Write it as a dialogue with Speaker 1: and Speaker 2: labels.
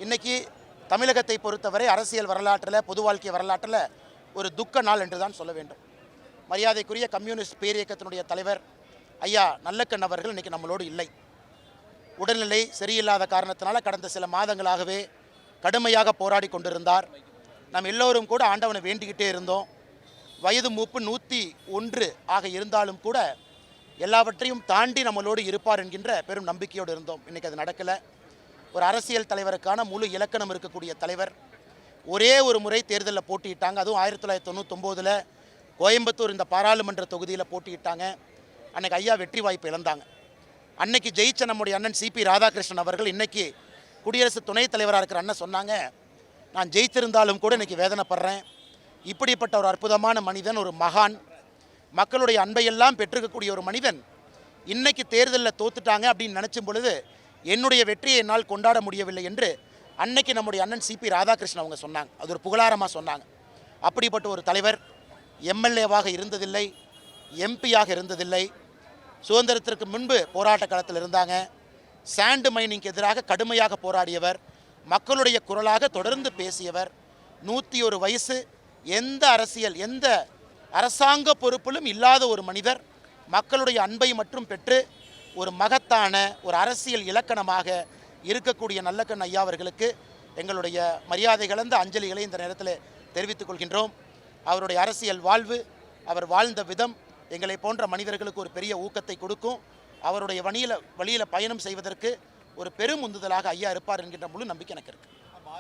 Speaker 1: இன்றைக்கி தமிழகத்தை பொறுத்தவரை அரசியல் வரலாற்றில் பொது வாழ்க்கை வரலாற்றில் ஒரு துக்க நாள் என்று தான் சொல்ல வேண்டும். மரியாதைக்குரிய கம்யூனிஸ்ட் பேரியக்கத்தினுடைய தலைவர் ஐயா நல்லக்கண் அவர்கள் இன்றைக்கி நம்மளோடு இல்லை. உடல்நிலை சரியில்லாத காரணத்தினால கடந்த சில மாதங்களாகவே கடுமையாக போராடி கொண்டிருந்தார். நாம் எல்லோரும் கூட ஆண்டவனை வேண்டிக்கிட்டே இருந்தோம். வயது மூப்பு 101 ஆக இருந்தாலும் கூட எல்லாவற்றையும் தாண்டி நம்மளோடு இருப்பார் என்கின்ற பெரும் நம்பிக்கையோடு இருந்தோம். இன்றைக்கி அது நடக்கலை. ஒரு அரசியல் தலைவருக்கான முழு இலக்கணம் இருக்கக்கூடிய தலைவர் ஒரே ஒரு முறை தேர்தலில் போட்டியிட்டாங்க. அதுவும் 1999 கோயம்புத்தூர் இந்த பாராளுமன்ற தொகுதியில் போட்டியிட்டாங்க. அன்றைக்கி ஐயா வெற்றி வாய்ப்பு இழந்தாங்க. அன்னைக்கு ஜெயிச்ச நம்முடைய அண்ணன் சிபி ராதாகிருஷ்ணன் அவர்கள் இன்றைக்கி குடியரசு துணைத் தலைவராக இருக்கிற அண்ணன் சொன்னாங்க, நான் ஜெயித்திருந்தாலும் கூட இன்றைக்கி வேதனைப்படுறேன். இப்படிப்பட்ட ஒரு அற்புதமான மனிதன், ஒரு மகான், மக்களுடைய அன்பையெல்லாம் பெற்றிருக்கக்கூடிய ஒரு மனிதன் இன்றைக்கி தேர்தலில் தோத்துட்டாங்க அப்படின்னு நினச்சும் பொழுது என்னுடைய வெற்றியை என்னால் கொண்டாட முடியவில்லை என்று அன்னைக்கு நம்முடைய அண்ணன் சிபி ராதாகிருஷ்ணன் அவங்க சொன்னாங்க. அது ஒரு புகழாரமாக சொன்னாங்க. அப்படிப்பட்ட ஒரு தலைவர் எம்எல்ஏவாக இருந்ததில்லை, எம்பியாக இருந்ததில்லை. சுதந்திரத்திற்கு முன்பு போராட்ட களத்தில் இருந்தாங்க. சாண்டு மைனிங்க்கு எதிராக கடுமையாக போராடியவர், மக்களுடைய குரலாக தொடர்ந்து பேசியவர். 101 வயசு, எந்த அரசியல் எந்த அரசாங்க பொறுப்பிலும் இல்லாத ஒரு மனிதர் மக்களுடைய அன்பை மற்றும் பெற்று ஒரு மகத்தான ஒரு அரசியல் இலக்கணமாக இருக்கக்கூடிய நல்லக்கண் ஐயா அவர்களுக்கு எங்களுடைய மரியாதை கலந்த அஞ்சலிகளை இந்த நேரத்தில் தெரிவித்துக் கொள்கின்றோம். அவருடைய அரசியல் வாழ்வு, அவர் வாழ்ந்த விதம் எங்களை போன்ற மனிதர்களுக்கு ஒரு பெரிய ஊக்கத்தை கொடுக்கும். அவருடைய வழியில் பயணம் செய்வதற்கு ஒரு பெரும் உந்துதலாக ஐயா இருப்பார் என்கின்ற முழு நம்பிக்கை எனக்கு இருக்குது.